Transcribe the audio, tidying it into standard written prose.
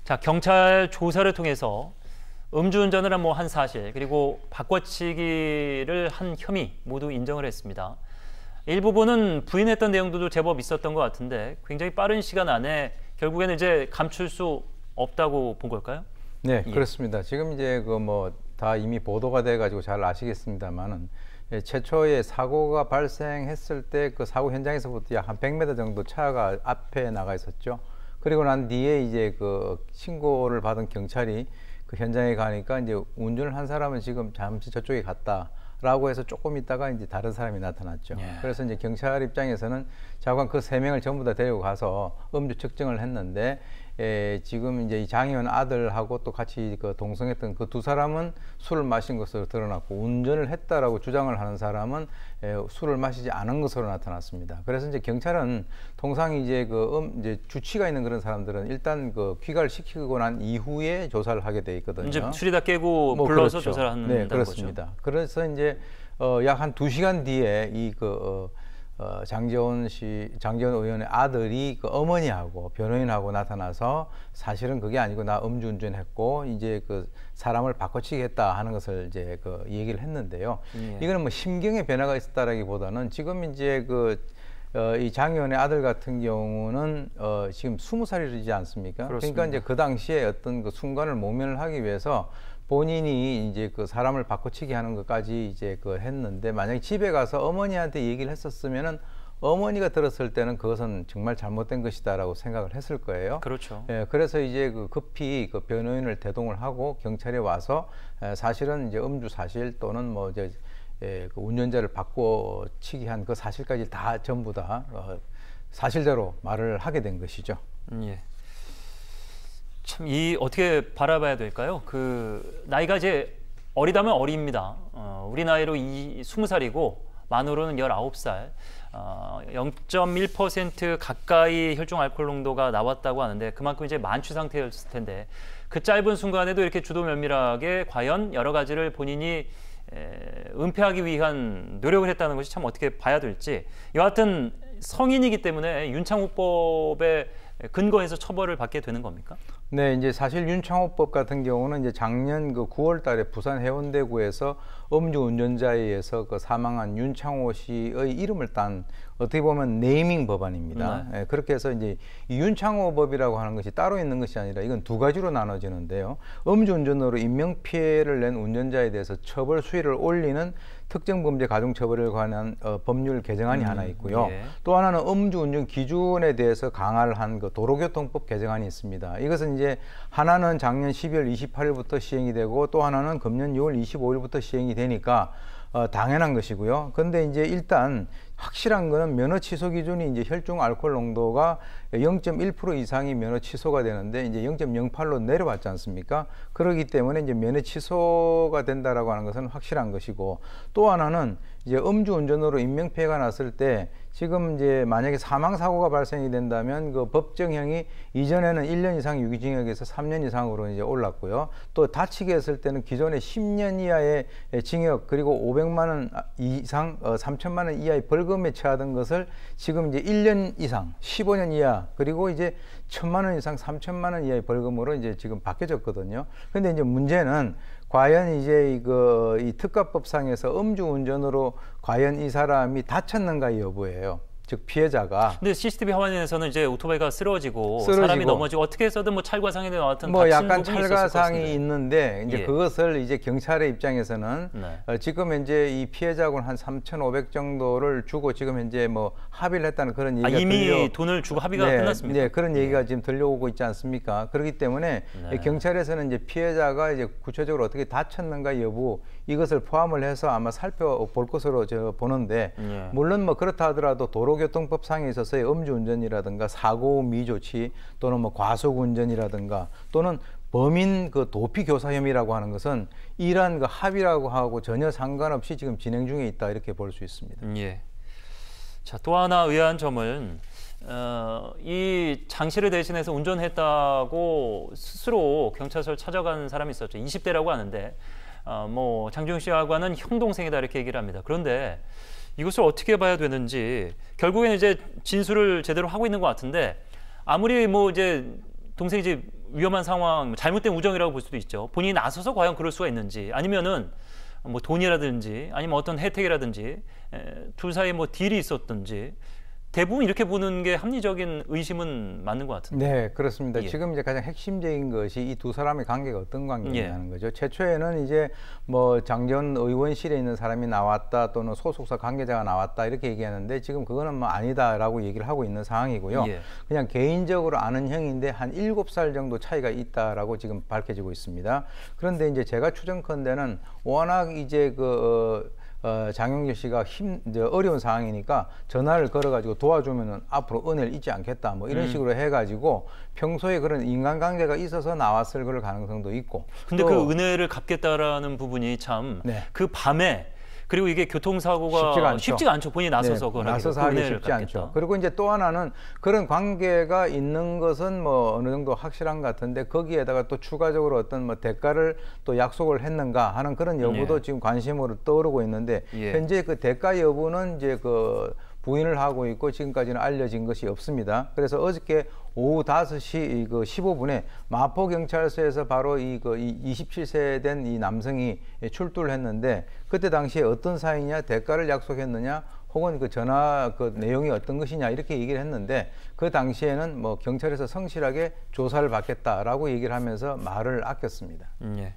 자, 경찰 조사를 통해서 음주운전을 한 사실, 그리고 바꿔치기를 한 혐의 모두 인정을 했습니다. 일부분은 부인했던 내용들도 제법 있었던 것 같은데 굉장히 빠른 시간 안에 결국에는 이제 감출 수 없다고 본 걸까요? 네, 그렇습니다. 지금 이제 다 이미 보도가 돼가지고 잘 아시겠습니다만은 최초의 사고가 발생했을 때 그 사고 현장에서부터 약 한 100m 정도 차가 앞에 나가 있었죠. 그리고 난 뒤에 이제 그 신고를 받은 경찰이 그 현장에 가니까 이제 운전을 한 사람은 지금 잠시 저쪽에 갔다라고 해서 조금 있다가 이제 다른 사람이 나타났죠. 그래서 이제 경찰 입장에서는 자관 그 3명을 전부 다 데리고 가서 음주 측정을 했는데 지금 이제 이 장의원 아들하고 또 같이 그 동성했던 그 2사람은 술을 마신 것으로 드러났고 운전을 했다라고 주장을 하는 사람은 술을 마시지 않은 것으로 나타났습니다. 그래서 이제 경찰은 통상 이제 이제 주치가 있는 그런 사람들은 일단 그 귀가를 시키고 난 이후에 조사를 하게 돼 있거든요. 이제 술이 다 깨고 불러서 그렇죠. 조사를 하는 네, 그렇습니다. 거죠. 그래서 이제 약 한 2시간 뒤에 장제원 의원의 아들이 그 어머니하고 변호인하고 나타나서 사실은 그게 아니고 나 음주운전했고 이제 그 사람을 바꿔치기 했다 하는 것을 이제 그 얘기를 했는데요. 이거는 심경의 변화가 있었다라기보다는 지금 이제 이 장 의원의 아들 같은 경우는 지금 20살이지 않습니까? 그렇습니다. 그러니까 이제 그 당시에 어떤 그 순간을 모면을 하기 위해서 본인이 이제 그 사람을 바꿔치기 하는 것까지 이제 했는데 만약에 집에 가서 어머니한테 얘기를 했었으면은 어머니가 들었을 때는 그것은 정말 잘못된 것이다라고 생각을 했을 거예요. 그렇죠. 그래서 이제 급히 그 변호인을 대동을 하고 경찰에 와서 사실은 이제 음주 사실 또는 그 운전자를 바꿔치기 한 그 사실까지 다 전부 다 사실대로 말을 하게 된 것이죠. 예. 참 어떻게 바라봐야 될까요? 나이가 이제 어리다면 어립니다. 우리 나이로 20살이고 만으로는 19살. 0.1% 가까이 혈중 알코올 농도가 나왔다고 하는데 그만큼 이제 만취 상태였을 텐데 그 짧은 순간에도 이렇게 주도 면밀하게 과연 여러 가지를 본인이 은폐하기 위한 노력을 했다는 것이 참 어떻게 봐야 될지. 여하튼 성인이기 때문에 윤창호법에 근거해서 처벌을 받게 되는 겁니까? 네, 이제 사실 윤창호법 같은 경우는 이제 작년 9월 달에 부산 해운대구에서 음주 운전자에 의해서 사망한 윤창호 씨의 이름을 딴 어떻게 보면 네이밍 법안입니다. 네. 그렇게 해서 이제 이 윤창호법이라고 하는 것이 따로 있는 것이 아니라 이건 2가지로 나눠지는데요. 음주운전으로 인명피해를 낸 운전자에 대해서 처벌 수위를 올리는 특정범죄 가중처벌에 관한 법률 개정안이 하나 있고요. 또 하나는 음주운전 기준에 대해서 강화를 한 도로교통법 개정안이 있습니다. 이것은 이제 하나는 작년 12월 28일부터 시행이 되고 또 하나는 금년 6월 25일부터 시행이 되니까 당연한 것이고요. 그런데 이제 일단 확실한 거는 면허 취소 기준이 이제 혈중 알코올 농도가 0.1% 이상이 면허 취소가 되는데 이제 0.08로 내려왔지 않습니까? 그렇기 때문에 이제 면허 취소가 된다라고 하는 것은 확실한 것이고 또 하나는 이제 음주운전으로 인명피해가 났을 때 지금 이제 만약에 사망사고가 발생이 된다면 그 법정형이 이전에는 1년 이상 유기징역에서 3년 이상으로 이제 올랐고요. 또 다치게 했을 때는 기존에 10년 이하의 징역 그리고 500만 원 이상 3천만 원 이하의 벌금에 처하던 것을 지금 이제 1년 이상 15년 이하 그리고 이제 1,000만 원 이상 3천만 원 이하의 벌금으로 이제 지금 바뀌어졌거든요. 근데 이제 문제는 과연 이제 이 특가법상에서 음주운전으로 과연 이 사람이 다쳤는가 여부예요. 즉 피해자가. 근데 CCTV 화면에서는 이제 오토바이가 쓰러지고 사람이 넘어지고 어떻게 해서든 찰과상이 나왔던 약간 찰과상이 있는데 이제 그것을 이제 경찰의 입장에서는 지금 현재 이 피해자군 한 3,500 정도를 주고 지금 현재 합의를 했다는 그런 얘기가 이미 돈을 주고 합의가 끝났습니다. 네, 그런 얘기가 지금 들려오고 있지 않습니까? 그렇기 때문에 경찰에서는 이제 피해자가 이제 구체적으로 어떻게 다쳤는가 여부 이것을 포함을 해서 아마 살펴볼 것으로 보는데 물론 그렇다 하더라도 도로교통법상에 있어서의 음주운전이라든가 사고 미조치 또는 과속운전이라든가 또는 범인 도피교사 혐의라고 하는 것은 이러한 합의라고 하고 전혀 상관없이 지금 진행 중에 있다 이렇게 볼 수 있습니다. 예. 자, 또 하나 의아한 점은 이 장 씨를 대신해서 운전했다고 스스로 경찰서를 찾아간 사람이 있었죠. 20대라고 하는데 장주영 씨하고는 형 동생이다 이렇게 얘기를 합니다. 그런데 이것을 어떻게 봐야 되는지 결국에는 이제 진술을 제대로 하고 있는 것 같은데 아무리 이제 동생이 이제 위험한 상황, 잘못된 우정이라고 볼 수도 있죠. 본인이 나서서 과연 그럴 수가 있는지, 아니면은 뭐 돈이라든지, 아니면 어떤 혜택이라든지, 둘 사이에 뭐 딜이 있었든지. 대부분 이렇게 보는 게 합리적인 의심은 맞는 것 같은데. 네, 그렇습니다. 예. 지금 이제 가장 핵심적인 것이 이 두 사람의 관계가 어떤 관계냐는 예. 거죠. 최초에는 이제 뭐 장전 의원실에 있는 사람이 나왔다 또는 소속사 관계자가 나왔다 이렇게 얘기하는데 지금 그거는 뭐 아니다라고 얘기를 하고 있는 상황이고요. 예. 그냥 개인적으로 아는 형인데 한 7살 정도 차이가 있다라고 지금 밝혀지고 있습니다. 그런데 이제 제가 추정컨대는 워낙 이제 장영길 씨가 이제 어려운 상황이니까 전화를 걸어가지고 도와주면은 앞으로 은혜를 잊지 않겠다 뭐 이런 식으로 해가지고 평소에 그런 인간관계가 있어서 나왔을 그럴 가능성도 있고. 근데 또 그 은혜를 갚겠다라는 부분이 참 네. 그 밤에 그리고 이게 교통사고가 쉽지가 않죠. 본인이 나서서 그걸 나서서 하기 하기 쉽지 않죠. 그리고 이제 또 하나는 그런 관계가 있는 것은 뭐 어느 정도 확실한 것 같은데 거기에다가 또 추가적으로 어떤 뭐 대가를 또 약속을 했는가 하는 그런 여부도 예. 지금 관심으로 떠오르고 있는데 예. 현재 그 대가 여부는 이제 부인을 하고 있고 지금까지는 알려진 것이 없습니다. 그래서 어저께 오후 5시 15분에 마포경찰서에서 바로 이 27세 된 이 남성이 출두를 했는데 그때 당시에 어떤 사이냐, 대가를 약속했느냐, 혹은 그 전화 그 내용이 어떤 것이냐 이렇게 얘기를 했는데 그 당시에는 뭐 경찰에서 성실하게 조사를 받겠다라고 얘기를 하면서 말을 아꼈습니다. 예.